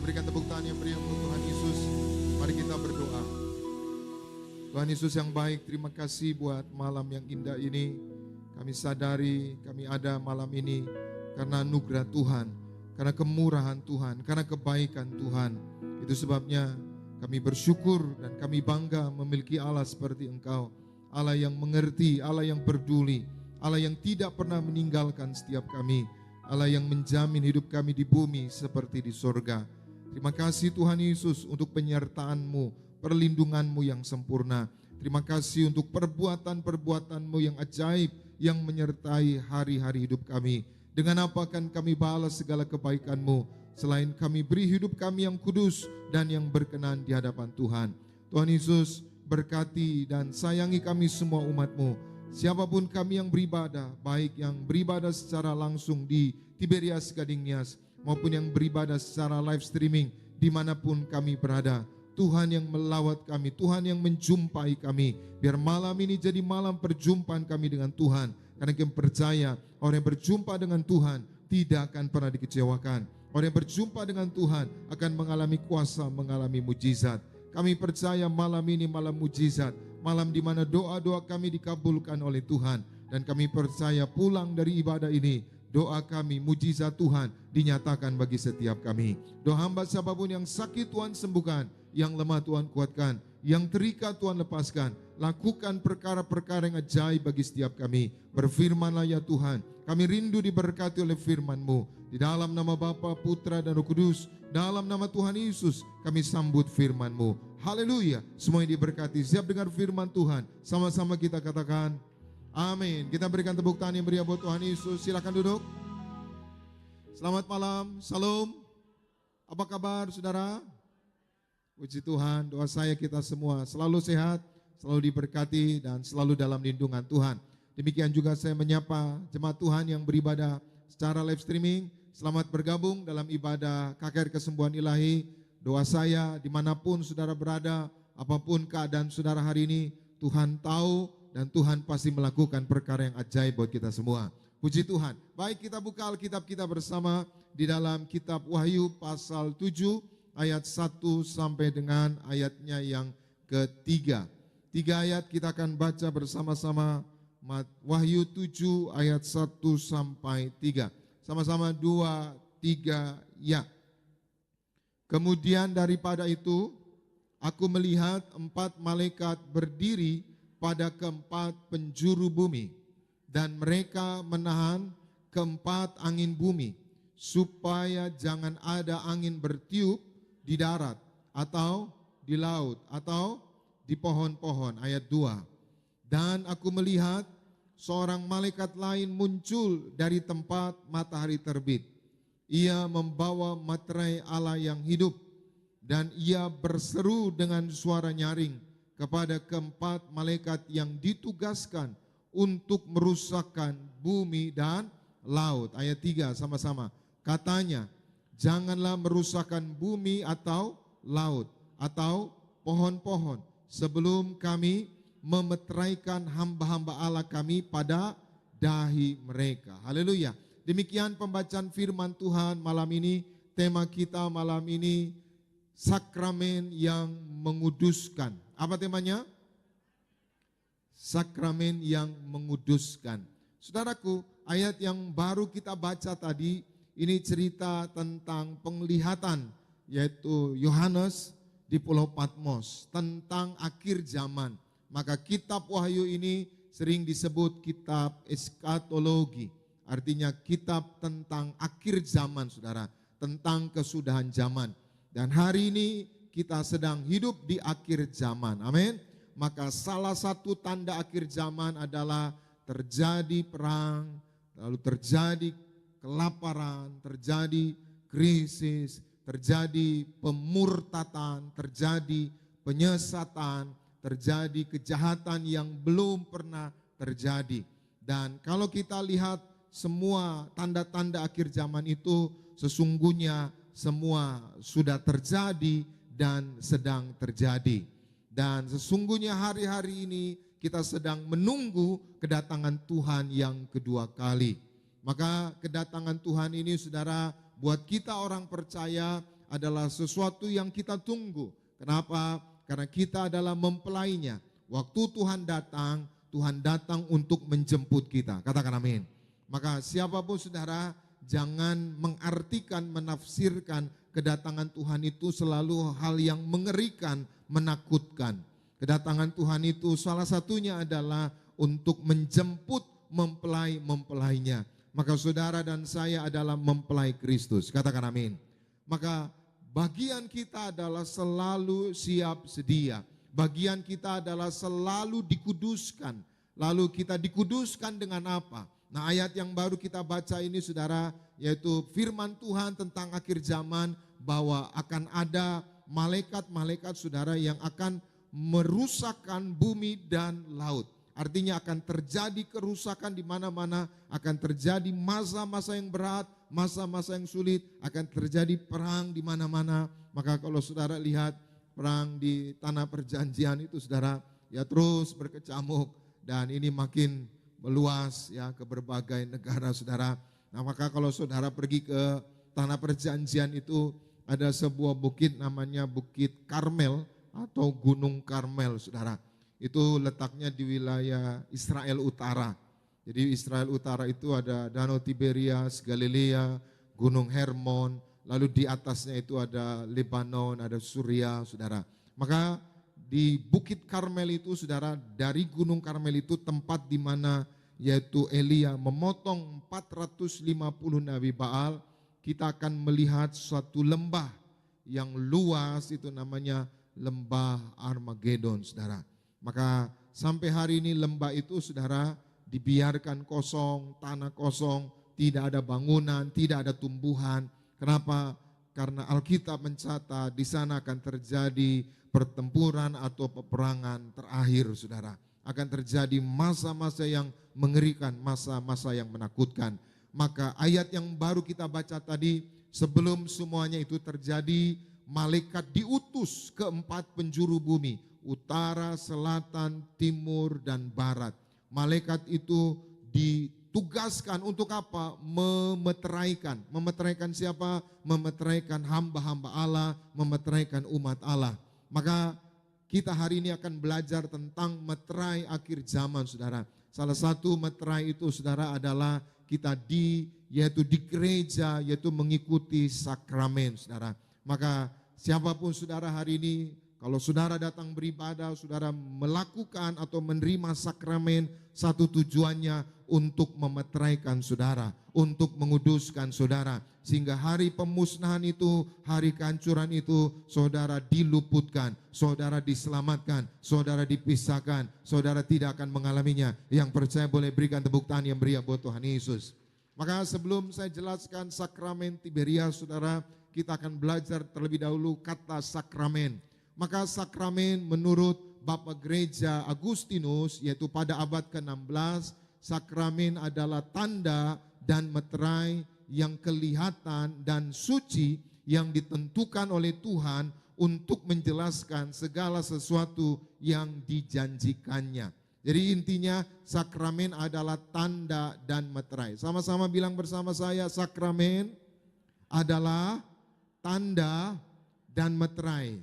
berikan tepuk tangan yang meriah untuk Tuhan Yesus. Mari kita berdoa. Tuhan Yesus yang baik, terima kasih buat malam yang indah ini. Kami sadari kami ada malam ini karena anugerah Tuhan, karena kemurahan Tuhan, karena kebaikan Tuhan. Itu sebabnya kami bersyukur dan kami bangga memiliki Allah seperti Engkau. Allah yang mengerti, Allah yang peduli, Allah yang tidak pernah meninggalkan setiap kami. Allah yang menjamin hidup kami di bumi seperti di sorga. Terima kasih Tuhan Yesus untuk penyertaan-Mu, perlindungan-Mu yang sempurna. Terima kasih untuk perbuatan-perbuatan-Mu yang ajaib yang menyertai hari-hari hidup kami. Dengan apa akan kami balas segala kebaikan-Mu selain kami beri hidup kami yang kudus dan yang berkenan di hadapan Tuhan. Tuhan Yesus, berkati dan sayangi kami semua umat-Mu. Siapapun kami yang beribadah, baik yang beribadah secara langsung di Tiberias Gading Nias maupun yang beribadah secara live streaming dimanapun kami berada. Tuhan yang melawat kami, Tuhan yang menjumpai kami. Biar malam ini jadi malam perjumpaan kami dengan Tuhan. Karena kami percaya orang yang berjumpa dengan Tuhan tidak akan pernah dikecewakan. Orang yang berjumpa dengan Tuhan akan mengalami kuasa, mengalami mujizat. Kami percaya malam ini malam mujizat, malam di mana doa-doa kami dikabulkan oleh Tuhan. Dan kami percaya pulang dari ibadah ini, doa kami, mujizat Tuhan dinyatakan bagi setiap kami. Doa hamba siapapun yang sakit Tuhan sembuhkan, yang lemah Tuhan kuatkan, yang terikat Tuhan lepaskan. Lakukan perkara-perkara yang ajaib bagi setiap kami. Berfirmanlah ya Tuhan, kami rindu diberkati oleh firman-Mu. Di dalam nama Bapa, Putra dan Roh Kudus, dalam nama Tuhan Yesus, kami sambut firman-Mu. Haleluya, semuanya diberkati. Siap dengar firman Tuhan, sama-sama kita katakan amin. Kita berikan tepuk tangan yang meriah buat Tuhan Yesus. Silakan duduk. Selamat malam, salam. Apa kabar saudara? Puji Tuhan, doa saya kita semua selalu sehat, selalu diberkati dan selalu dalam lindungan Tuhan. Demikian juga saya menyapa jemaat Tuhan yang beribadah secara live streaming. Selamat bergabung dalam ibadah KKR Kesembuhan Ilahi. Doa saya dimanapun saudara berada, apapun keadaan saudara hari ini, Tuhan tahu dan Tuhan pasti melakukan perkara yang ajaib buat kita semua. Puji Tuhan. Baik, kita buka Alkitab kita bersama di dalam kitab Wahyu pasal 7 ayat 1 sampai dengan ayatnya yang ketiga. 3 ayat kita akan baca bersama-sama. Wahyu 7 ayat 1 sampai 3. Sama-sama 2, 3, ya. Kemudian daripada itu, aku melihat 4 malaikat berdiri pada keempat penjuru bumi, dan mereka menahan keempat angin bumi, supaya jangan ada angin bertiup di darat, atau di laut, atau di pohon-pohon. Ayat 2. Dan aku melihat seorang malaikat lain muncul dari tempat matahari terbit. Ia membawa materai Allah yang hidup, dan ia berseru dengan suara nyaring kepada keempat malaikat yang ditugaskan untuk merusakkan bumi dan laut. Ayat 3 sama-sama. Katanya, janganlah merusakkan bumi atau laut atau pohon-pohon sebelum kami memeteraikan hamba-hamba Allah kami pada dahi mereka. Haleluya. Demikian pembacaan firman Tuhan malam ini. Tema kita malam ini, sakramen yang menguduskan. Apa temanya? Sakramen yang menguduskan. Saudaraku, ayat yang baru kita baca tadi, ini cerita tentang penglihatan, yaitu Yohanes di Pulau Patmos, tentang akhir zaman. Maka kitab Wahyu ini sering disebut kitab eskatologi. Artinya kitab tentang akhir zaman, saudara. Tentang kesudahan zaman. Dan hari ini kita sedang hidup di akhir zaman. Amin. Maka salah satu tanda akhir zaman adalah terjadi perang, lalu terjadi kelaparan, terjadi krisis, terjadi pemurtatan, terjadi penyesatan, terjadi kejahatan yang belum pernah terjadi. Dan kalau kita lihat semua tanda-tanda akhir zaman itu sesungguhnya semua sudah terjadi dan sedang terjadi. Dan sesungguhnya hari-hari ini kita sedang menunggu kedatangan Tuhan yang kedua kali. Maka kedatangan Tuhan ini saudara, buat kita orang percaya adalah sesuatu yang kita tunggu. Kenapa? Karena kita adalah mempelainya. Waktu Tuhan datang untuk menjemput kita. Katakan amin. Maka siapapun saudara, jangan mengartikan, menafsirkan kedatangan Tuhan itu selalu hal yang mengerikan, menakutkan. Kedatangan Tuhan itu salah satunya adalah untuk menjemput mempelai-mempelainya. Maka saudara dan saya adalah mempelai Kristus. Katakan amin. Maka bagian kita adalah selalu siap sedia. Bagian kita adalah selalu dikuduskan. Lalu kita dikuduskan dengan apa? Nah, ayat yang baru kita baca ini saudara, yaitu firman Tuhan tentang akhir zaman, bahwa akan ada malaikat-malaikat saudara yang akan merusakkan bumi dan laut. Artinya akan terjadi kerusakan di mana-mana, akan terjadi masa-masa yang berat, masa-masa yang sulit, akan terjadi perang di mana-mana. Maka kalau saudara lihat perang di tanah perjanjian itu saudara, ya terus berkecamuk dan ini makin meluas ya ke berbagai negara saudara. Nah, maka kalau saudara pergi ke tanah perjanjian itu ada sebuah bukit namanya Bukit Karmel atau Gunung Karmel saudara. Itu letaknya di wilayah Israel Utara. Jadi Israel Utara itu ada Danau Tiberias, Galilea, Gunung Hermon, lalu di atasnya itu ada Lebanon, ada Suria saudara. Maka di Bukit Karmel itu saudara, dari Gunung Karmel itu tempat di mana yaitu Elia memotong 450 Nabi Baal. Kita akan melihat suatu lembah yang luas, itu namanya Lembah Armageddon saudara. Maka sampai hari ini lembah itu saudara dibiarkan kosong, tanah kosong, tidak ada bangunan, tidak ada tumbuhan. Kenapa? Karena Alkitab mencatat di sana akan terjadi pertempuran atau peperangan terakhir saudara. Akan terjadi masa-masa yang mengerikan, masa-masa yang menakutkan. Maka ayat yang baru kita baca tadi, sebelum semuanya itu terjadi, malaikat diutus ke 4 penjuru bumi, utara, selatan, timur, dan barat. Malaikat itu ditugaskan untuk apa? Memeteraikan. Memeteraikan siapa? Memeteraikan hamba-hamba Allah, memeteraikan umat Allah. Maka kita hari ini akan belajar tentang meterai akhir zaman saudara. Salah satu meterai itu saudara adalah kita yaitu di gereja, yaitu mengikuti sakramen saudara. Maka siapapun saudara hari ini, kalau saudara datang beribadah, saudara melakukan atau menerima sakramen, satu tujuannya untuk memeteraikan saudara, untuk menguduskan saudara. Sehingga hari pemusnahan itu, hari kehancuran itu, saudara diluputkan, saudara diselamatkan, saudara dipisahkan, saudara tidak akan mengalaminya. Yang percaya boleh berikan tepuk tangan yang meriah buat Tuhan Yesus. Maka sebelum saya jelaskan sakramen Tiberias saudara, kita akan belajar terlebih dahulu kata sakramen. Maka sakramen menurut Bapak Gereja Agustinus, yaitu pada abad ke-16, sakramen adalah tanda dan meterai yang kelihatan dan suci yang ditentukan oleh Tuhan untuk menjelaskan segala sesuatu yang dijanjikannya. Jadi intinya sakramen adalah tanda dan meterai. Sama-sama bilang bersama saya, sakramen adalah tanda dan meterai.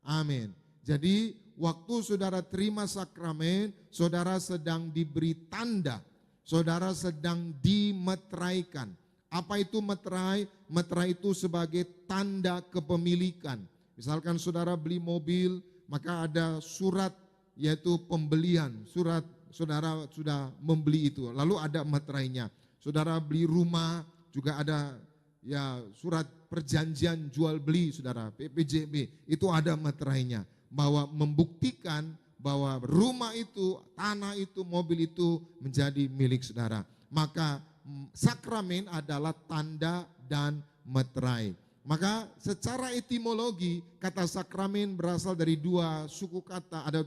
Amin. Jadi waktu saudara terima sakramen, saudara sedang diberi tanda, saudara sedang dimeteraikan. Apa itu meterai? Meterai itu sebagai tanda kepemilikan. Misalkan saudara beli mobil, maka ada surat yaitu pembelian, surat saudara sudah membeli itu, lalu ada meterainya. Saudara beli rumah juga ada ya surat perjanjian jual beli saudara, PPJB, itu ada meterainya, bahwa membuktikan bahwa rumah itu, tanah itu, mobil itu menjadi milik saudara. Maka sakramen adalah tanda dan meterai. Maka secara etimologi kata sakramen berasal dari 2 suku kata, ada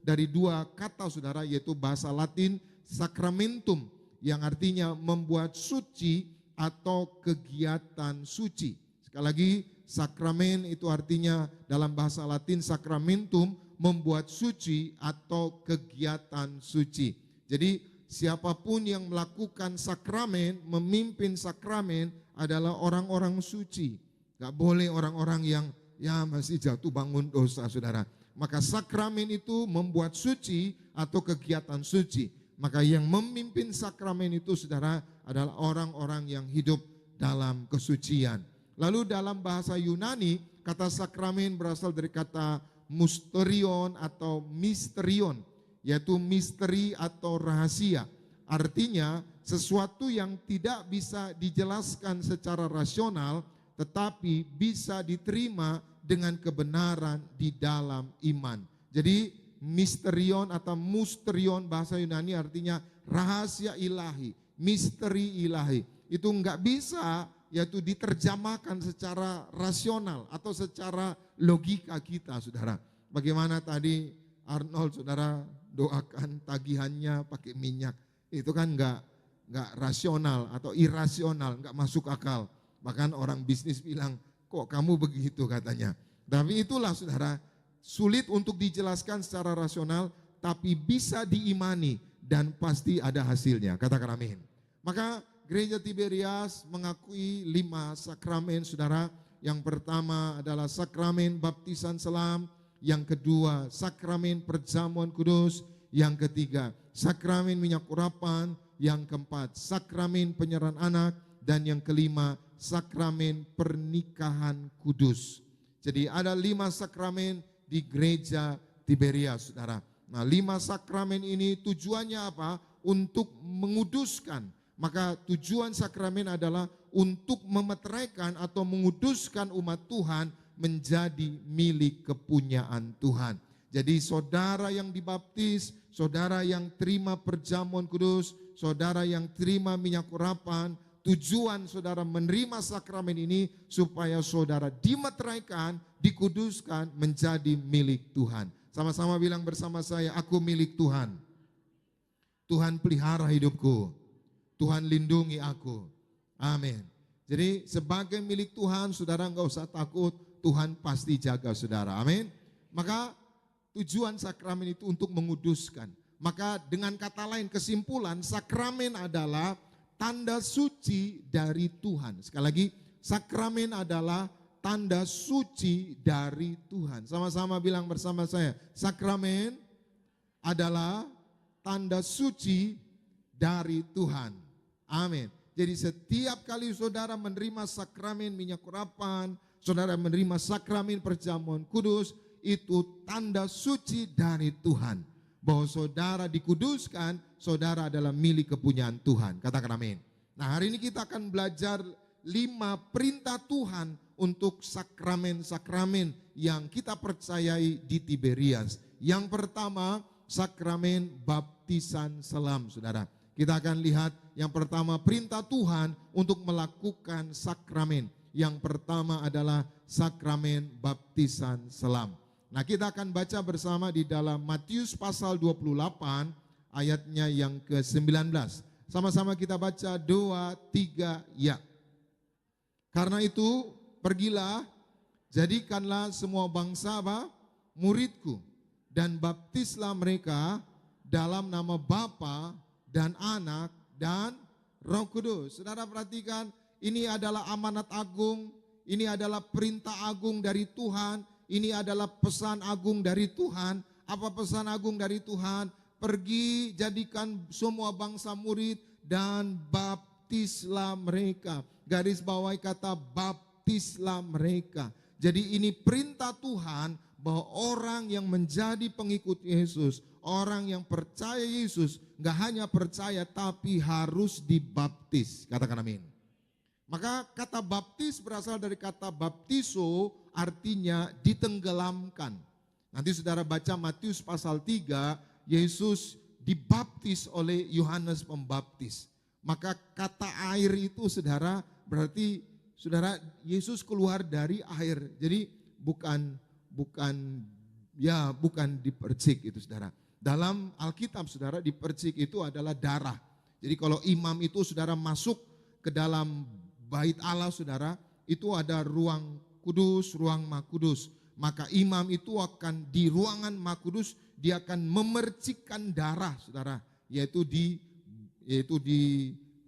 dari 2 kata saudara, yaitu bahasa Latin sacramentum yang artinya membuat suci atau kegiatan suci. Sekali lagi, sakramen itu artinya dalam bahasa Latin sacramentum, membuat suci atau kegiatan suci. Jadi siapapun yang melakukan sakramen, memimpin sakramen adalah orang-orang suci. Gak boleh orang-orang yang ya masih jatuh bangun dosa, saudara. Maka sakramen itu membuat suci atau kegiatan suci. Maka yang memimpin sakramen itu, saudara, adalah orang-orang yang hidup dalam kesucian. Lalu dalam bahasa Yunani, kata sakramen berasal dari kata mysterion atau misterion, yaitu misteri atau rahasia. Artinya sesuatu yang tidak bisa dijelaskan secara rasional, tetapi bisa diterima dengan kebenaran di dalam iman. Jadi misterion atau musterion bahasa Yunani artinya rahasia ilahi, misteri ilahi. Itu enggak bisa yaitu diterjemahkan secara rasional atau secara logika kita, saudara. Bagaimana tadi Arnold, saudara, doakan tagihannya pakai minyak. Itu kan enggak rasional atau irasional, enggak masuk akal. Bahkan orang bisnis bilang, kok kamu begitu katanya. Tapi itulah, saudara, sulit untuk dijelaskan secara rasional, tapi bisa diimani dan pasti ada hasilnya. Katakan amin. Maka Gereja Tiberias mengakui 5 sakramen, saudara. Yang pertama adalah sakramen baptisan selam, yang kedua sakramen perjamuan kudus, yang ketiga sakramen minyak urapan, yang keempat sakramen penyerahan anak, dan yang kelima sakramen pernikahan kudus. Jadi ada 5 sakramen di Gereja Tiberias, saudara. Nah, 5 sakramen ini tujuannya apa? Untuk menguduskan. Maka tujuan sakramen adalah untuk memeteraikan atau menguduskan umat Tuhan menjadi milik kepunyaan Tuhan. Jadi saudara yang dibaptis, saudara yang terima perjamuan kudus, saudara yang terima minyak urapan, tujuan saudara menerima sakramen ini supaya saudara dimeteraikan, dikuduskan menjadi milik Tuhan. Sama-sama bilang bersama saya, aku milik Tuhan. Tuhan pelihara hidupku. Tuhan lindungi aku. Amin. Jadi sebagai milik Tuhan, saudara enggak usah takut, Tuhan pasti jaga saudara. Amin. Maka tujuan sakramen itu untuk menguduskan. Maka dengan kata lain, kesimpulan, sakramen adalah tanda suci dari Tuhan. Sekali lagi, sakramen adalah tanda suci dari Tuhan. Sama-sama bilang bersama saya, sakramen adalah tanda suci dari Tuhan. Amin. Jadi setiap kali saudara menerima sakramen minyak urapan, saudara menerima sakramen perjamuan kudus, itu tanda suci dari Tuhan. Bahwa saudara dikuduskan, saudara adalah milik kepunyaan Tuhan. Katakan amin. Nah, hari ini kita akan belajar 5 perintah Tuhan untuk sakramen-sakramen yang kita percayai di Tiberias. Yang pertama, sakramen baptisan selam, saudara. Kita akan lihat yang pertama perintah Tuhan untuk melakukan sakramen. Yang pertama adalah sakramen baptisan selam. Nah, kita akan baca bersama di dalam Matius pasal 28 ayatnya yang ke-19. Sama-sama kita baca 2, 3, ya. Karena itu pergilah, jadikanlah semua bangsa muridku, dan baptislah mereka dalam nama Bapa dan Anak dan Roh Kudus. Saudara perhatikan, ini adalah amanat agung, ini adalah perintah agung dari Tuhan, ini adalah pesan agung dari Tuhan. Apa pesan agung dari Tuhan? Pergi, jadikan semua bangsa murid dan baptislah mereka. Garis bawahi kata baptislah mereka. Jadi ini perintah Tuhan bahwa orang yang menjadi pengikut Yesus, orang yang percaya Yesus, gak hanya percaya tapi harus dibaptis. Katakan amin. Maka kata baptis berasal dari kata baptiso, artinya ditenggelamkan. Nanti saudara baca Matius pasal 3, Yesus dibaptis oleh Yohanes Pembaptis. Maka kata air itu, saudara, berarti saudara Yesus keluar dari air. Jadi bukan dipercik itu, saudara. Dalam Alkitab, saudara, dipercik itu adalah darah. Jadi kalau imam itu, saudara, masuk ke dalam bait Allah, saudara, itu ada ruang kudus, ruang Maha Kudus. Maka imam itu akan di ruangan Maha Kudus, dia akan memercikkan darah, saudara, yaitu di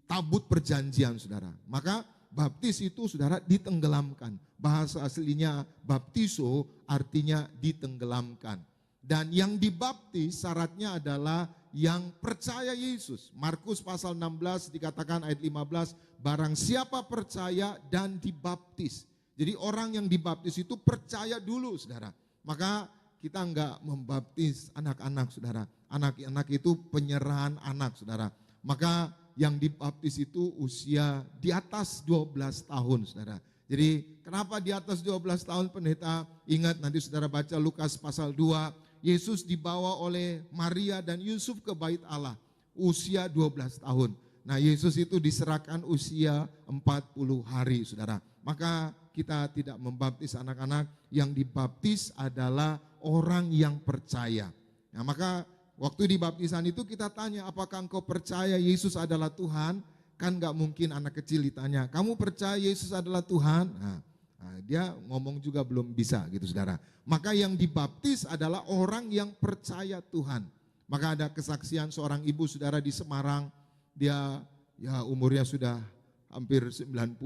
tabut perjanjian, saudara. Maka baptis itu saudara ditenggelamkan. Bahasa aslinya baptiso artinya ditenggelamkan. Dan yang dibaptis syaratnya adalah yang percaya Yesus. Markus pasal 16 dikatakan ayat 15, barang siapa percaya dan dibaptis. Jadi orang yang dibaptis itu percaya dulu saudara. Maka kita enggak membaptis anak-anak saudara. Anak-anak itu penyerahan anak saudara. Maka yang dibaptis itu usia di atas 12 tahun saudara. Jadi kenapa di atas 12 tahun pendeta? Ingat nanti saudara baca Lukas pasal 2. Yesus dibawa oleh Maria dan Yusuf ke bait Allah. Usia 12 tahun. Nah Yesus itu diserahkan usia 40 hari saudara. Maka kita tidak membaptis anak-anak. Yang dibaptis adalah orang yang percaya. Nah maka waktu di baptisan itu kita tanya, apakah engkau percaya Yesus adalah Tuhan? Kan gak mungkin anak kecil ditanya, kamu percaya Yesus adalah Tuhan? Nah, dia ngomong juga belum bisa gitu saudara. Maka yang dibaptis adalah orang yang percaya Tuhan. Maka ada kesaksian seorang ibu saudara di Semarang, dia ya umurnya sudah hampir 90.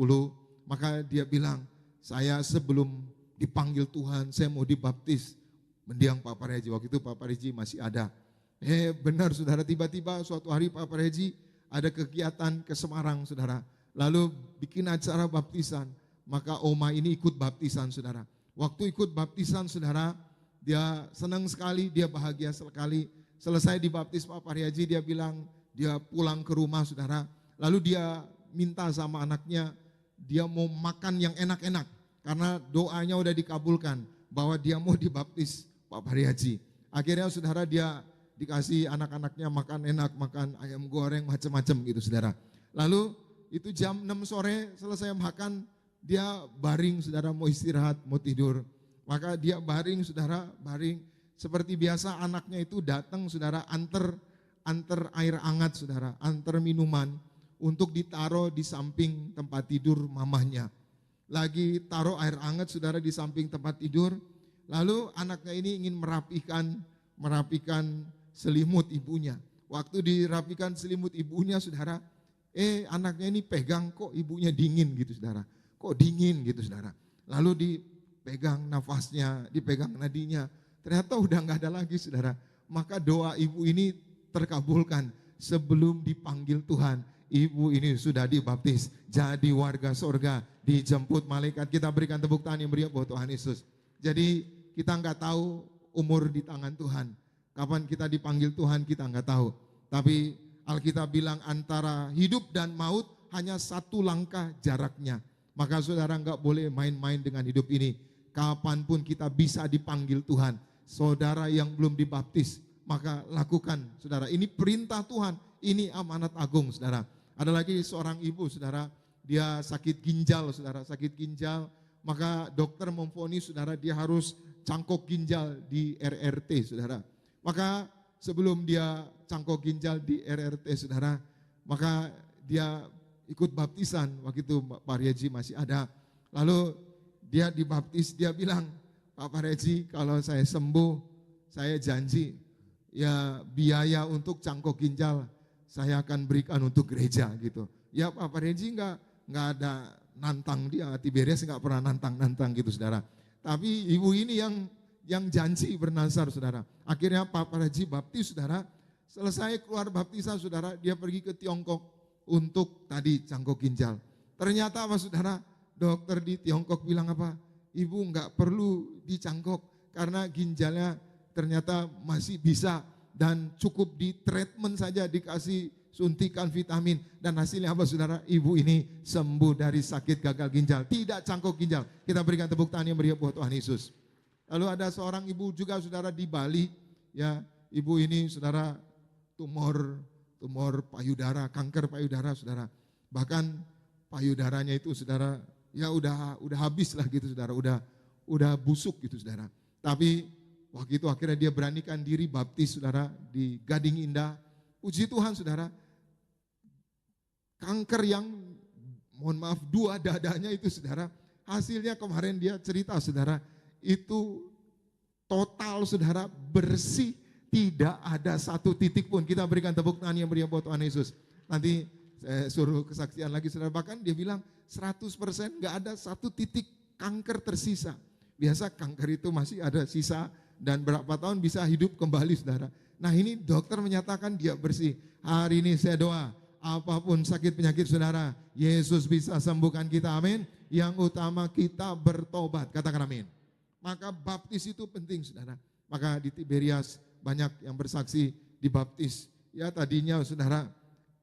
Maka dia bilang, saya sebelum dipanggil Tuhan, saya mau dibaptis. Mendiang Pak Pareji, waktu itu Pak Pareji masih ada. Benar saudara, tiba-tiba suatu hari Pak Pareji ada kegiatan ke Semarang saudara. Lalu bikin acara baptisan. Maka Oma ini ikut baptisan saudara. Waktu ikut baptisan saudara, dia senang sekali, dia bahagia sekali. Selesai dibaptis Pak Pareji, dia bilang dia pulang ke rumah saudara. Lalu dia minta sama anaknya, dia mau makan yang enak-enak. Karena doanya udah dikabulkan bahwa dia mau dibaptis Pak Pareji. Akhirnya saudara dia dikasih anak-anaknya makan enak, makan ayam goreng macam-macam gitu saudara. Lalu itu jam 6 sore selesai makan, dia baring saudara, mau istirahat, mau tidur. Maka dia baring saudara, baring. Seperti biasa anaknya itu datang saudara, antar air hangat saudara, antar minuman untuk ditaruh di samping tempat tidur mamahnya. Lagi taruh air hangat saudara di samping tempat tidur. Lalu anaknya ini ingin merapikan selimut ibunya. Waktu dirapikan selimut ibunya saudara, anaknya ini pegang kok ibunya dingin gitu saudara. Kok dingin gitu saudara. Lalu dipegang nafasnya, dipegang nadinya. Ternyata udah gak ada lagi saudara. Maka doa ibu ini terkabulkan. Sebelum dipanggil Tuhan, ibu ini sudah dibaptis. Jadi warga sorga, dijemput malaikat. Kita berikan tepuk tangan yang meriah buat Tuhan Yesus. Jadi kita gak tahu umur di tangan Tuhan. Kapan kita dipanggil Tuhan kita nggak tahu. Tapi Alkitab bilang antara hidup dan maut hanya satu langkah jaraknya. Maka saudara nggak boleh main-main dengan hidup ini. Kapanpun kita bisa dipanggil Tuhan. Saudara yang belum dibaptis, maka lakukan saudara. Ini perintah Tuhan, ini amanat agung saudara. Ada lagi seorang ibu saudara, dia sakit ginjal saudara, sakit ginjal. Maka dokter memvonis saudara dia harus cangkok ginjal di RRT saudara. Maka sebelum dia cangkok ginjal di RRT saudara, maka dia ikut baptisan, waktu itu Pak Pareji masih ada. Lalu dia dibaptis, dia bilang, Pak Pareji kalau saya sembuh, saya janji ya biaya untuk cangkok ginjal saya akan berikan untuk gereja gitu. Ya Pak Pareji enggak ada nantang dia, Tiberias enggak pernah nantang gitu saudara. Tapi ibu ini yang janji bernazar saudara. Akhirnya Pak Pareji baptis saudara. Selesai keluar baptisan saudara, dia pergi ke Tiongkok untuk tadi cangkok ginjal. Ternyata apa saudara? Dokter di Tiongkok bilang apa? Ibu enggak perlu dicangkok karena ginjalnya ternyata masih bisa dan cukup di treatment saja, dikasih suntikan vitamin. Dan hasilnya apa saudara? Ibu ini sembuh dari sakit gagal ginjal. Tidak cangkok ginjal. Kita berikan tepuk tangan yang meriah buat Tuhan Yesus. Lalu ada seorang ibu juga saudara di Bali, ya ibu ini saudara tumor payudara, kanker payudara saudara. Bahkan payudaranya itu saudara ya udah habis lah gitu saudara, udah busuk gitu saudara. Tapi waktu itu akhirnya dia beranikan diri baptis saudara di Gading Indah. Puji Tuhan saudara, kanker yang mohon maaf 2 dadanya itu saudara, hasilnya kemarin dia cerita saudara, itu total saudara bersih, tidak ada satu titik pun. Kita berikan tepuk tangan yang meriah buat Tuhan Yesus. Nanti saya suruh kesaksian lagi saudara, bahkan dia bilang 100% nggak ada satu titik kanker tersisa. Biasa kanker itu masih ada sisa dan berapa tahun bisa hidup kembali saudara. Nah ini dokter menyatakan dia bersih. Hari ini saya doa, apapun sakit penyakit saudara, Yesus bisa sembuhkan kita, amin. Yang utama kita bertobat, katakan amin. Maka baptis itu penting saudara. Maka di Tiberias banyak yang bersaksi dibaptis. Ya tadinya saudara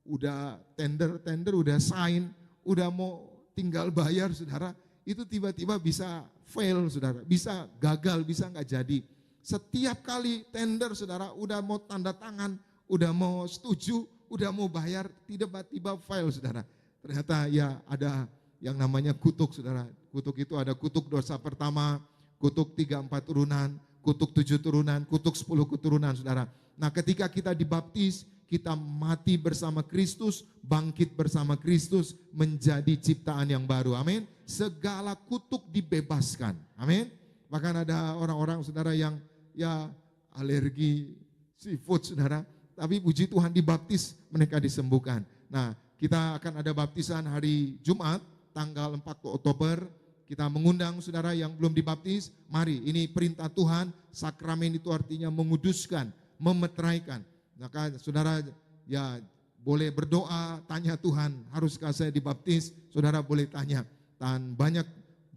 udah tender udah sign, udah mau tinggal bayar saudara, itu tiba-tiba bisa fail saudara, bisa gagal, bisa nggak jadi. Setiap kali tender saudara udah mau tanda tangan, udah mau setuju, udah mau bayar, tiba-tiba fail saudara. Ternyata ya ada yang namanya kutuk saudara. Kutuk itu ada kutuk dosa pertama, kutuk 3-4 turunan, kutuk 7 turunan, kutuk 10 keturunan saudara. Nah ketika kita dibaptis, kita mati bersama Kristus, bangkit bersama Kristus, menjadi ciptaan yang baru, amin. Segala kutuk dibebaskan, amin. Bahkan ada orang-orang saudara yang ya alergi seafood saudara, tapi puji Tuhan dibaptis, mereka disembuhkan. Nah kita akan ada baptisan hari Jumat, tanggal 4 Oktober, kita mengundang saudara yang belum dibaptis, mari, ini perintah Tuhan, sakramen itu artinya menguduskan, memeteraikan. Maka saudara ya boleh berdoa, tanya Tuhan, haruskah saya dibaptis? Saudara boleh tanya. Dan banyak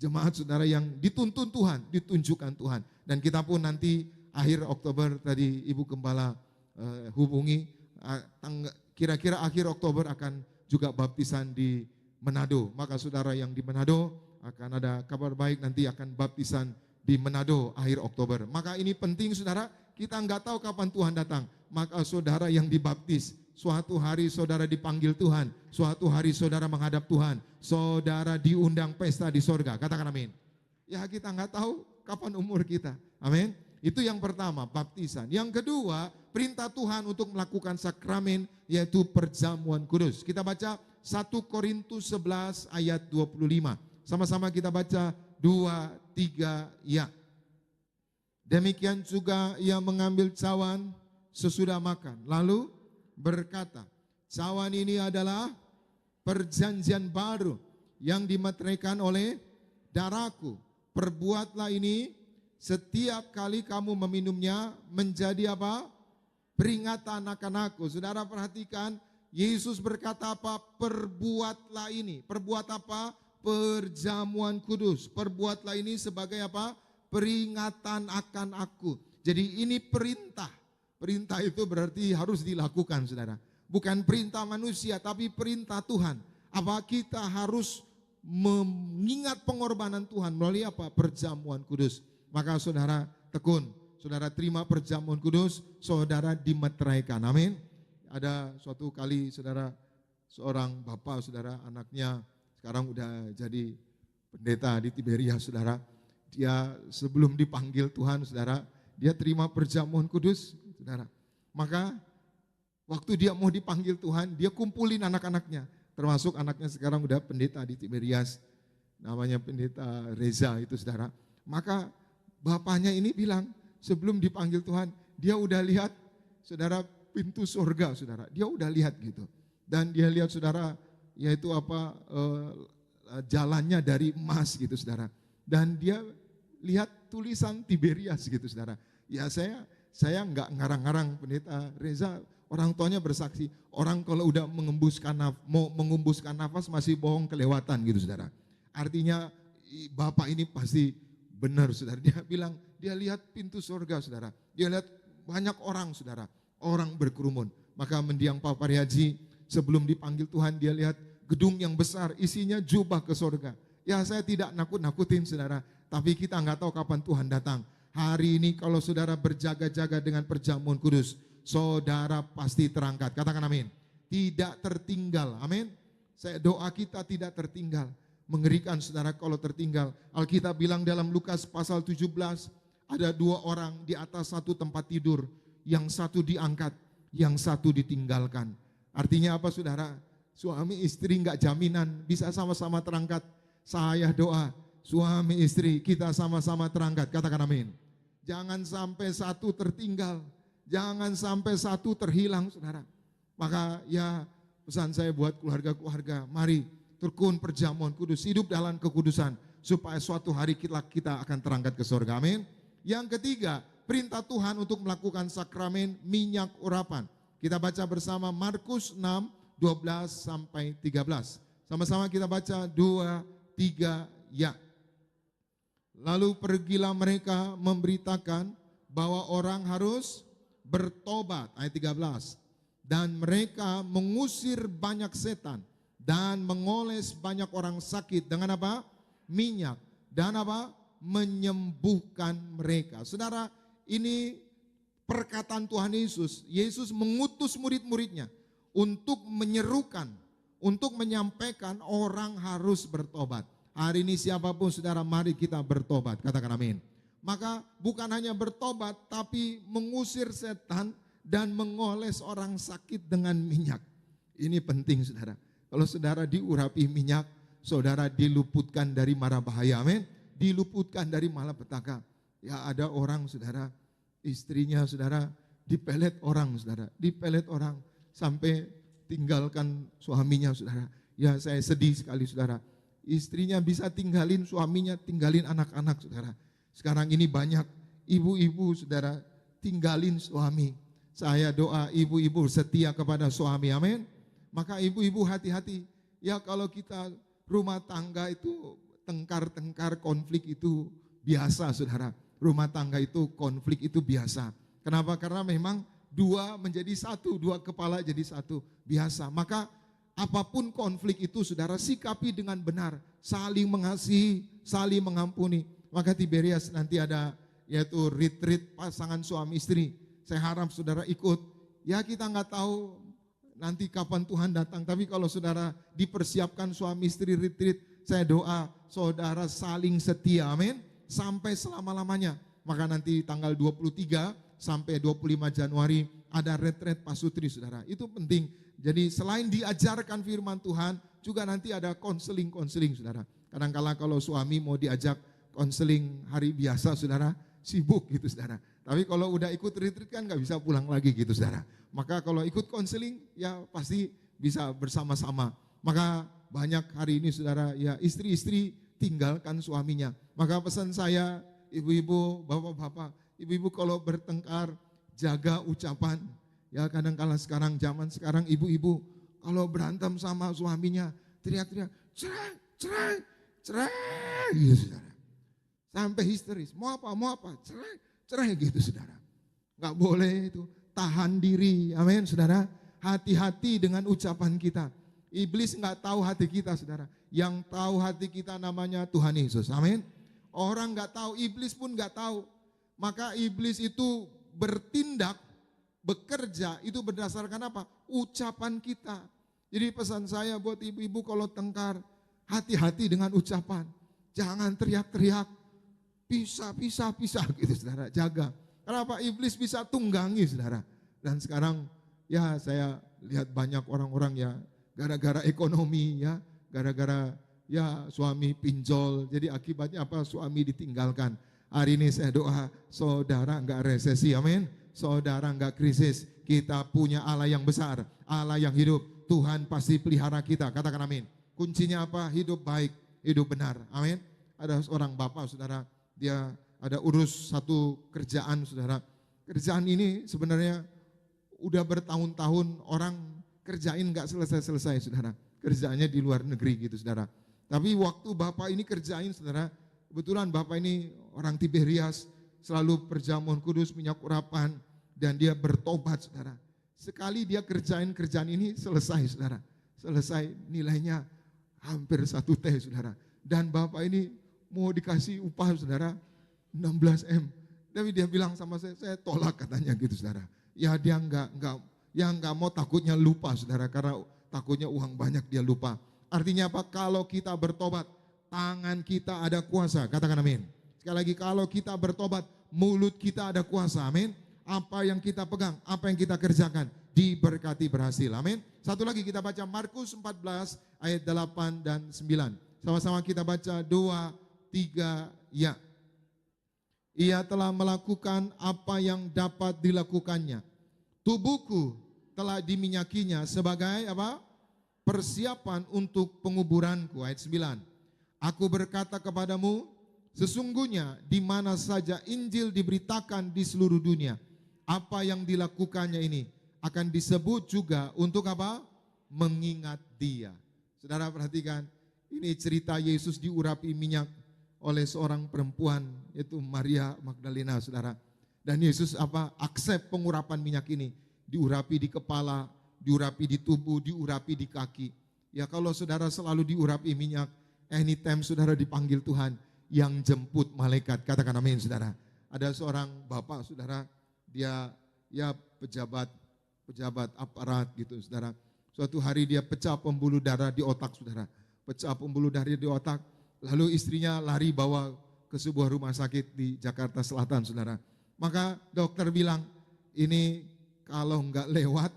jemaat saudara yang dituntun Tuhan, ditunjukkan Tuhan. Dan kita pun nanti akhir Oktober tadi Ibu Gembala hubungi, kira-kira akhir Oktober akan juga baptisan di Manado. Maka saudara yang di Manado akan ada kabar baik, nanti akan baptisan di Manado akhir Oktober. Maka ini penting saudara, kita nggak tahu kapan Tuhan datang. Maka saudara yang dibaptis, suatu hari saudara dipanggil Tuhan, suatu hari saudara menghadap Tuhan, saudara diundang pesta di sorga, katakan amin. Ya kita nggak tahu kapan umur kita, amin. Itu yang pertama, baptisan. Yang kedua, perintah Tuhan untuk melakukan sakramen, yaitu perjamuan kudus. Kita baca 1 Korintus 11 ayat 25. Sama-sama kita baca 2, 3, ya. Demikian juga ia mengambil cawan sesudah makan, lalu berkata, cawan ini adalah perjanjian baru yang dimeteraikan oleh darahku. Perbuatlah ini setiap kali kamu meminumnya menjadi apa? Peringatan akan aku. Saudara perhatikan, Yesus berkata apa? Perbuatlah ini. Perbuat apa? Perjamuan kudus. Perbuatlah ini sebagai apa? Peringatan akan aku. Jadi ini perintah. Perintah itu berarti harus dilakukan saudara. Bukan perintah manusia tapi perintah Tuhan. Apa kita harus mengingat pengorbanan Tuhan melalui apa? Perjamuan kudus. Maka saudara tekun, saudara terima perjamuan kudus, saudara dimeteraikan. Amin. Ada suatu kali saudara, seorang bapak saudara, anaknya sekarang udah jadi pendeta di Tiberias saudara. Dia sebelum dipanggil Tuhan saudara, dia terima perjamuan kudus saudara. Maka waktu dia mau dipanggil Tuhan, dia kumpulin anak-anaknya. Termasuk anaknya sekarang udah pendeta di Tiberias, namanya pendeta Reza itu saudara. Maka bapaknya ini bilang, sebelum dipanggil Tuhan, dia udah lihat saudara pintu surga saudara. Dia udah lihat gitu. Dan dia lihat saudara, yaitu apa, jalannya dari emas gitu saudara. Dan dia lihat tulisan Tiberias gitu saudara. Ya saya nggak ngarang-ngarang pendeta Reza, orang tuanya bersaksi, orang kalau udah mau mengembuskan nafas masih bohong kelewatan gitu saudara. Artinya bapak ini pasti benar saudara. Dia bilang dia lihat pintu surga saudara. Dia lihat banyak orang saudara, orang berkerumun. Maka mendiang Pak Parihaji sebelum dipanggil Tuhan, dia lihat gedung yang besar isinya jubah ke surga. Ya saya tidak nakut-nakutin saudara, tapi kita nggak tahu kapan Tuhan datang. Hari ini kalau saudara berjaga-jaga dengan perjamuan kudus, saudara pasti terangkat. Katakan amin. Tidak tertinggal, amin. Saya doa kita tidak tertinggal. Mengerikan saudara kalau tertinggal. Alkitab bilang dalam Lukas pasal 17, ada 2 orang di atas satu tempat tidur, yang satu diangkat, yang satu ditinggalkan. Artinya apa saudara? Suami istri nggak jaminan bisa sama-sama terangkat. Saya doa, suami istri kita sama-sama terangkat. Katakan amin. Jangan sampai satu tertinggal, jangan sampai satu terhilang saudara. Maka ya pesan saya buat keluarga-keluarga, mari tekun perjamuan kudus, hidup dalam kekudusan, supaya suatu hari kita akan terangkat ke surga. Amin. Yang ketiga, perintah Tuhan untuk melakukan sakramen minyak urapan. Kita baca bersama Markus 6, 12 sampai 13. Sama-sama kita baca 2, 3, ya. Lalu pergilah mereka memberitakan bahwa orang harus bertobat, ayat 13. Dan mereka mengusir banyak setan dan mengoles banyak orang sakit dengan apa? Minyak. Dan apa? Menyembuhkan mereka. Saudara, ini perkataan Tuhan Yesus. Yesus mengutus murid-muridnya untuk menyerukan, untuk menyampaikan orang harus bertobat. Hari ini siapapun saudara, mari kita bertobat. Katakan amin. Maka bukan hanya bertobat, tapi mengusir setan dan mengoles orang sakit dengan minyak. Ini penting saudara. Kalau saudara diurapi minyak, saudara diluputkan dari mara bahaya. Amin. Diluputkan dari malapetaka. Ya, ada orang saudara, istrinya saudara dipelet orang saudara, dipelet orang sampai tinggalkan suaminya saudara. Ya, saya sedih sekali saudara. Istrinya bisa tinggalin suaminya, tinggalin anak-anak saudara. Sekarang ini banyak ibu-ibu saudara tinggalin suami. Saya doa ibu-ibu setia kepada suami, amin. Maka ibu-ibu hati-hati. Ya, kalau kita rumah tangga itu tengkar-tengkar, konflik itu biasa saudara. Rumah tangga itu konflik itu biasa. Kenapa? Karena memang dua menjadi satu, dua kepala jadi satu, biasa. Maka apapun konflik itu saudara, sikapi dengan benar, saling mengasihi, saling mengampuni. Maka Tiberias nanti ada yaitu retreat pasangan suami istri. Saya harap saudara ikut. Ya, kita nggak tahu nanti kapan Tuhan datang, tapi kalau saudara dipersiapkan suami istri retreat, saya doa saudara saling setia, amin, sampai selama-lamanya. Maka nanti tanggal 23 sampai 25 Januari ada retreat pasutri saudara. Itu penting. Jadi selain diajarkan firman Tuhan, juga nanti ada konseling saudara. Kadang-kala kalau suami mau diajak konseling hari biasa saudara, sibuk gitu saudara. Tapi kalau udah ikut retreat kan gak bisa pulang lagi gitu saudara. Maka kalau ikut konseling ya pasti bisa bersama-sama. Maka banyak hari ini saudara, ya istri-istri tinggalkan suaminya. Maka pesan saya, ibu-ibu, bapak-bapak, ibu-ibu kalau bertengkar jaga ucapan. Ya, kadang-kala sekarang, zaman sekarang ibu-ibu kalau berantem sama suaminya teriak-teriak, cerai, cerai, cerai gitu saudara. Sampai histeris, mau apa, cerai gitu saudara. Gak boleh itu, tahan diri, amin saudara. Hati-hati dengan ucapan kita. Iblis gak tahu hati kita saudara. Yang tahu hati kita namanya Tuhan Yesus, amin. Orang gak tahu, iblis pun gak tahu. Maka iblis itu bertindak, bekerja itu berdasarkan apa? Ucapan kita. Jadi pesan saya buat ibu-ibu kalau tengkar, hati-hati dengan ucapan. Jangan teriak-teriak. Pisah gitu saudara, jaga. Kenapa? Iblis bisa tunggangi saudara. Dan sekarang ya saya lihat banyak orang-orang ya gara-gara ekonomi ya, gara-gara ya suami pinjol. Jadi akibatnya apa? Suami ditinggalkan. Hari ini saya doa saudara enggak resesi, amin. Saudara enggak krisis. Kita punya Allah yang besar, Allah yang hidup. Tuhan pasti pelihara kita, katakan amin. Kuncinya apa? Hidup baik, hidup benar, amin. Ada seorang bapak saudara, dia ada urus satu kerjaan saudara. Kerjaan ini sebenarnya udah bertahun-tahun orang kerjain gak selesai-selesai saudara. Kerjaannya di luar negeri gitu saudara. Tapi waktu bapak ini kerjain saudara, kebetulan bapak ini orang Tiberias, selalu perjamuan kudus, minyak urapan, dan dia bertobat saudara. Sekali dia kerjain kerjaan ini selesai saudara. Selesai nilainya hampir 1 T saudara. Dan bapak ini mau dikasih upah saudara 16 M. Tapi dia bilang sama saya tolak katanya gitu saudara. Ya dia enggak mau, takutnya lupa saudara, karena takutnya uang banyak dia lupa. Artinya apa? Kalau kita bertobat, tangan kita ada kuasa, katakan amin. Sekali lagi, kalau kita bertobat, mulut kita ada kuasa, amin. Apa yang kita pegang, apa yang kita kerjakan, diberkati berhasil, amin. Satu lagi kita baca Markus 14 ayat 8 dan 9. Sama-sama kita baca 2, 3, ya. Ia telah melakukan apa yang dapat dilakukannya. Tubuhku telah diminyakinya sebagai apa? persiapan untuk penguburanku. Ayat 9. Aku berkata kepadamu, sesungguhnya di mana saja Injil diberitakan di seluruh dunia, apa yang dilakukannya ini akan disebut juga untuk apa? Mengingat dia. Saudara perhatikan, ini cerita Yesus diurapi minyak oleh seorang perempuan, yaitu Maria Magdalena, saudara. Dan Yesus aksep pengurapan minyak ini. Diurapi di kepala, diurapi di tubuh, diurapi di kaki. Ya kalau saudara selalu diurapi minyak, anytime saudara dipanggil Tuhan, yang jemput malaikat. Katakan amin, saudara. Ada seorang bapak, saudara, dia ya pejabat aparat gitu, saudara. Suatu hari dia pecah pembuluh darah di otak, saudara. Pecah pembuluh darah di otak, lalu istrinya lari bawa ke sebuah rumah sakit di Jakarta Selatan, saudara. Maka dokter bilang, ini kalau enggak lewat,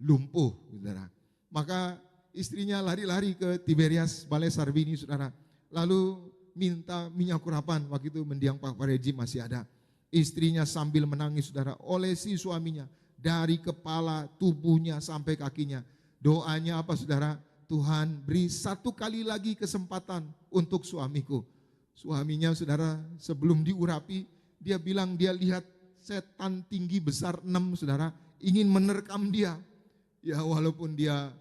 lumpuh, saudara. Maka istrinya lari-lari ke Tiberias Balai Sarbini, saudara. Lalu minta minyak urapan, waktu itu mendiang Pak Pareji masih ada. Istrinya sambil menangis, saudara, olesi suaminya dari kepala, tubuhnya sampai kakinya. Doanya apa, saudara? Tuhan beri satu kali lagi kesempatan untuk suamiku. Suaminya, saudara, sebelum diurapi, dia bilang dia lihat setan tinggi besar 6, saudara, ingin menerkam dia. Ya walaupun dia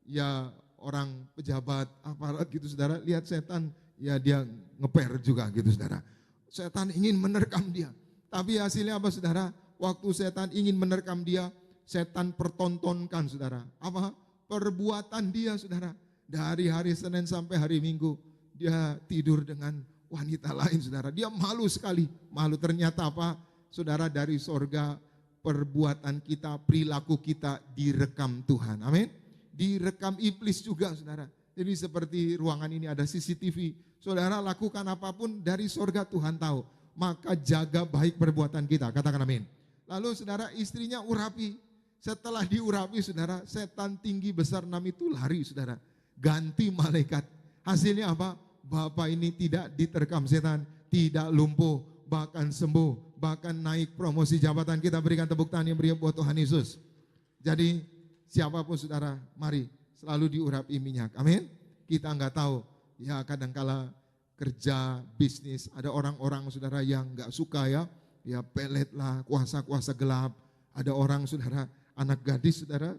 ya orang pejabat aparat gitu, saudara, lihat setan, ya dia ngeper juga gitu, saudara. Setan ingin menerkam dia. Tapi hasilnya apa, saudara? Waktu setan ingin menerkam dia, setan pertontonkan, saudara. Apa? Perbuatan dia, saudara. Dari hari Senin sampai hari Minggu, dia tidur dengan wanita lain, saudara. Dia malu sekali. Malu, ternyata apa? Saudara, dari sorga perbuatan kita, perilaku kita direkam Tuhan. Amin. Direkam iblis juga, saudara. Jadi seperti ruangan ini ada CCTV. Saudara lakukan apapun dari sorga Tuhan tahu. Maka jaga baik perbuatan kita. Katakan amin. Lalu saudara, istrinya urapi. Setelah diurapi, saudara, setan tinggi besar 6 itu lari, saudara. Ganti malaikat. Hasilnya apa? Bapak ini tidak diterkam setan, tidak lumpuh, bahkan sembuh, bahkan naik promosi jabatan. Kita berikan tepuk tangan yang meriah buat Tuhan Yesus. Jadi siapapun, saudara, mari selalu diurapi minyak. Amin. Kita enggak tahu, ya kadangkala kerja, bisnis, ada orang-orang, saudara, yang enggak suka ya pelet lah, kuasa-kuasa gelap. Ada orang, saudara, anak gadis, saudara,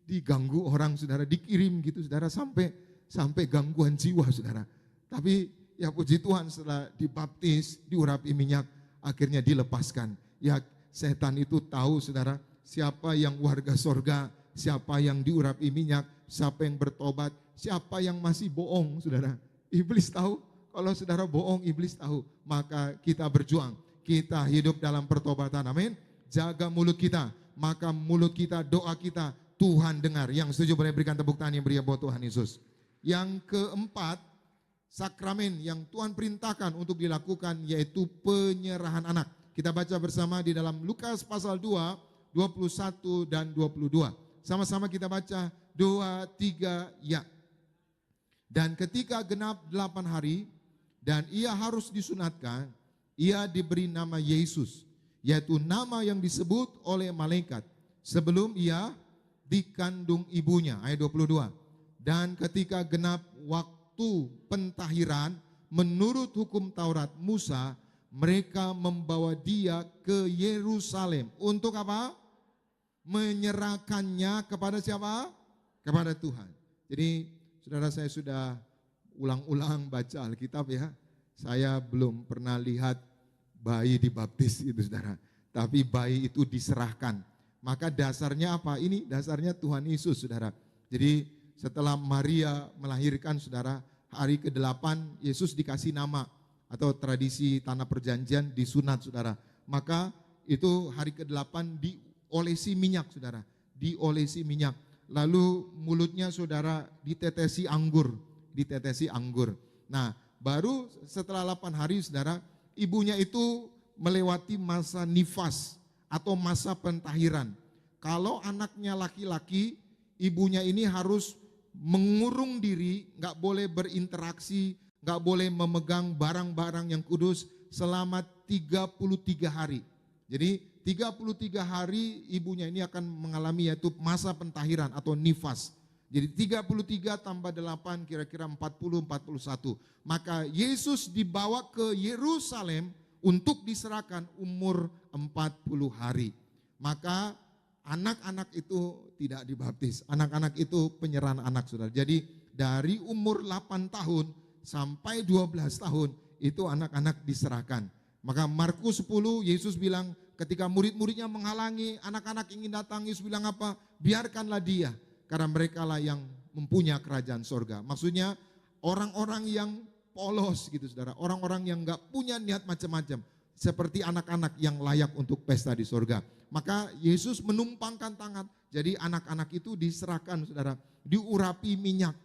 diganggu orang, saudara, dikirim gitu, saudara, sampai gangguan jiwa, saudara. Tapi ya puji Tuhan, setelah dibaptis, diurapi minyak, akhirnya dilepaskan. Ya setan itu tahu, saudara, siapa yang warga sorga, siapa yang diurapi minyak, siapa yang bertobat, siapa yang masih bohong, saudara. Iblis tahu, kalau saudara bohong, iblis tahu. Maka kita berjuang, kita hidup dalam pertobatan, amin. Jaga mulut kita, maka mulut kita, doa kita, Tuhan dengar. Yang setuju boleh berikan tepuk tangan yang meriah buat Tuhan Yesus. Yang keempat, sakramen yang Tuhan perintahkan untuk dilakukan yaitu penyerahan anak. Kita baca bersama di dalam Lukas pasal 2, 21 dan 22. Sama-sama kita baca 2, 3, ya. Dan ketika genap 8 hari dan ia harus disunatkan, ia diberi nama Yesus, yaitu nama yang disebut oleh malaikat sebelum ia dikandung ibunya. Ayat 22. Dan ketika genap waktu pentahiran menurut hukum Taurat Musa, mereka membawa dia ke Yerusalem. Untuk apa? Menyerahkannya kepada siapa? Kepada Tuhan. Jadi saudara, saya sudah ulang-ulang baca Alkitab ya. Saya belum pernah lihat bayi dibaptis itu, saudara. Tapi bayi itu diserahkan. Maka dasarnya apa? Ini dasarnya Tuhan Yesus, saudara. Jadi setelah Maria melahirkan, saudara, hari ke-8 Yesus dikasih nama, atau tradisi tanah perjanjian disunat, saudara. Maka itu hari ke-8 diolesi minyak, saudara. Diolesi minyak. Lalu mulutnya, saudara, ditetesi anggur. Ditetesi anggur. Nah, baru setelah 8 hari, saudara, ibunya itu melewati masa nifas atau masa pentahiran. Kalau anaknya laki-laki, ibunya ini harus mengurung diri, nggak boleh berinteraksi, nggak boleh memegang barang-barang yang kudus selama 33 hari. Jadi 33 hari ibunya ini akan mengalami yaitu masa pentahiran atau nifas. Jadi 33 tambah 8 kira-kira 41. Maka Yesus dibawa ke Yerusalem untuk diserahkan umur 40 hari. Maka anak-anak itu tidak dibaptis. Anak-anak itu penyerahan anak, saudara. Jadi dari umur 8 tahun sampai 12 tahun itu anak-anak diserahkan. Maka Markus 10 Yesus bilang ketika murid-muridnya menghalangi anak-anak ingin datang, Yesus bilang apa? Biarkanlah dia, karena mereka lah yang mempunyai kerajaan sorga. Maksudnya orang-orang yang polos gitu, saudara. Orang-orang yang gak punya niat macam-macam. Seperti anak-anak yang layak untuk pesta di sorga. Maka Yesus menumpangkan tangan. Jadi anak-anak itu diserahkan, saudara. Diurapi minyak.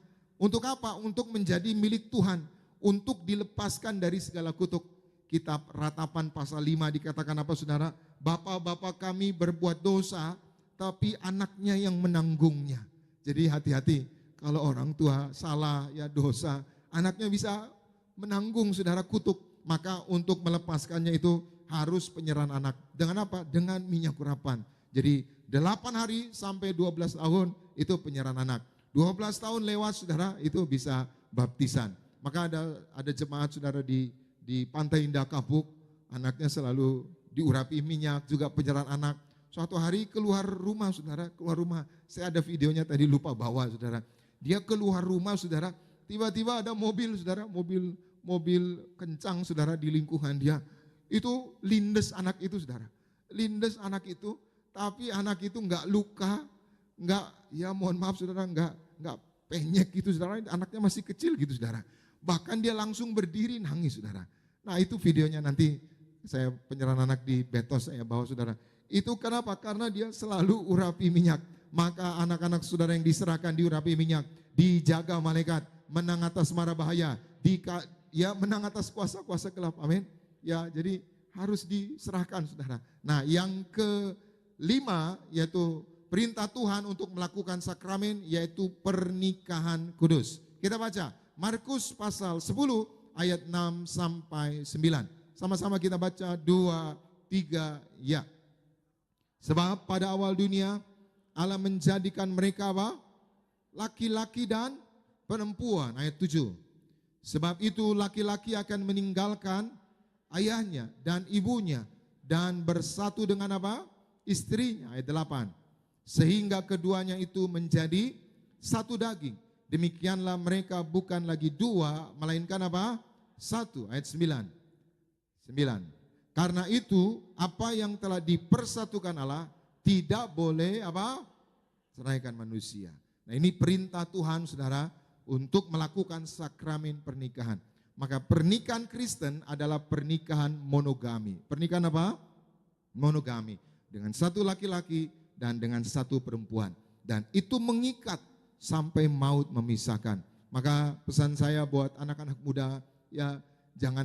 Untuk apa? Untuk menjadi milik Tuhan. Untuk dilepaskan dari segala kutuk. Kitab Ratapan pasal 5 dikatakan apa, saudara? Bapak-bapak kami berbuat dosa, tapi anaknya yang menanggungnya. Jadi hati-hati, kalau orang tua salah, ya dosa, anaknya bisa menanggung, saudara, kutuk. Maka untuk melepaskannya itu harus penyerahan anak. Dengan apa? Dengan minyak urapan. Jadi 8 hari sampai 12 tahun itu penyerahan anak. 12 tahun lewat, saudara, itu bisa baptisan. Maka ada jemaat, saudara, di Pantai Indah Kapuk, anaknya selalu diurapi minyak, juga penyerahan anak. Suatu hari keluar rumah, saudara, keluar rumah. Saya ada videonya tadi, lupa bawa, saudara. Dia keluar rumah, saudara, tiba-tiba ada mobil, saudara, mobil kencang, saudara, di lingkungan dia. Itu lindes anak itu, saudara. Lindes anak itu, tapi anak itu enggak luka, enggak, ya mohon maaf, saudara, enggak penyek gitu, saudara. Anaknya masih kecil gitu, saudara. Bahkan dia langsung berdiri nangis, saudara. Nah itu videonya, nanti saya penyerahan anak di Betos saya bawa, saudara. Itu kenapa? Karena dia selalu urapi minyak. Maka anak-anak saudara yang diserahkan diurapi minyak, dijaga malaikat, menang atas mara bahaya, ya menang atas kuasa-kuasa gelap, amin. Ya jadi harus diserahkan, saudara. Nah yang kelima yaitu perintah Tuhan untuk melakukan sakramen, yaitu pernikahan kudus. Kita baca Markus pasal 10 ayat 6 sampai 9. Sama-sama kita baca 2, 3, ya. Sebab pada awal dunia Allah menjadikan mereka apa? Laki-laki dan perempuan, ayat 7. Sebab itu laki-laki akan meninggalkan ayahnya dan ibunya dan bersatu dengan apa? Istrinya, ayat 8. Sehingga keduanya itu menjadi satu daging. Demikianlah mereka bukan lagi dua, melainkan apa? Satu, ayat 9. Karena itu apa yang telah dipersatukan Allah tidak boleh apa? Ceraikan manusia. Nah ini perintah Tuhan, saudara, untuk melakukan sakramen pernikahan. Maka pernikahan Kristen adalah pernikahan monogami. Pernikahan apa? Monogami. Dengan satu laki-laki dan dengan satu perempuan. Dan itu mengikat sampai maut memisahkan. Maka pesan saya buat anak-anak muda, ya jangan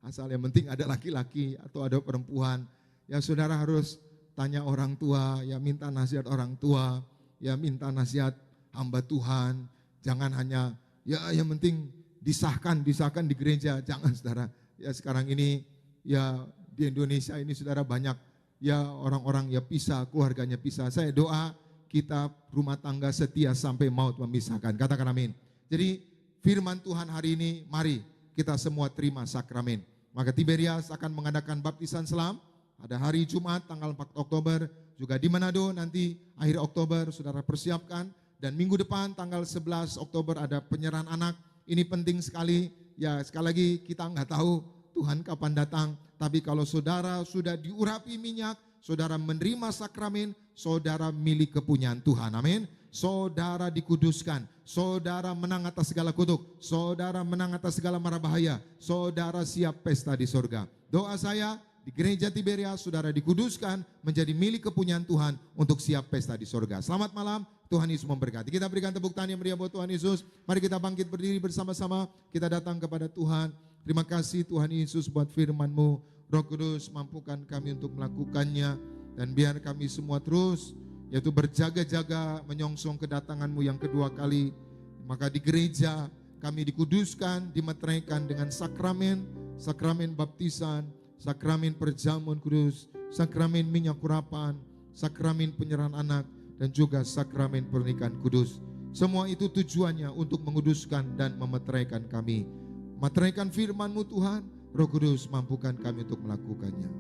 asal yang penting ada laki-laki atau ada perempuan. Ya saudara harus tanya orang tua, ya minta nasihat orang tua, ya minta nasihat hamba Tuhan. Jangan hanya ya yang penting disahkan di gereja, jangan, saudara. Ya sekarang ini ya di Indonesia ini, saudara, banyak ya orang-orang ya pisah, keluarganya pisah. Saya doa kita rumah tangga setia sampai maut memisahkan. Katakan amin. Jadi firman Tuhan hari ini, mari kita semua terima sakramen. Maka Tiberias akan mengadakan baptisan selam pada hari Jumat tanggal 4 Oktober. Juga di Manado nanti akhir Oktober, saudara persiapkan. Dan minggu depan tanggal 11 Oktober ada penyerahan anak. Ini penting sekali. Ya sekali lagi kita nggak tahu Tuhan kapan datang. Tapi kalau saudara sudah diurapi minyak, saudara menerima sakramen, saudara milik kepunyaan Tuhan, amin. Saudara dikuduskan, saudara menang atas segala kutuk, saudara menang atas segala mara bahaya, saudara siap pesta di sorga. Doa saya di gereja Tiberias, saudara dikuduskan menjadi milik kepunyaan Tuhan untuk siap pesta di sorga. Selamat malam, Tuhan Yesus memberkati. Kita berikan tepuk tangan yang meriah buat Tuhan Yesus. Mari kita bangkit berdiri bersama-sama, kita datang kepada Tuhan. Terima kasih Tuhan Yesus buat firman-Mu. Roh Kudus mampukan kami untuk melakukannya. Dan biar kami semua terus yaitu berjaga-jaga menyongsong kedatangan-Mu yang kedua kali. Maka di gereja kami dikuduskan, dimeteraikan dengan sakramen, sakramen baptisan, sakramen perjamuan kudus, sakramen minyak urapan, sakramen penyerahan anak, dan juga sakramen pernikahan kudus. Semua itu tujuannya untuk menguduskan dan memeteraikan kami. Meteraikan firman-Mu Tuhan, Roh Kudus mampukan kami untuk melakukannya.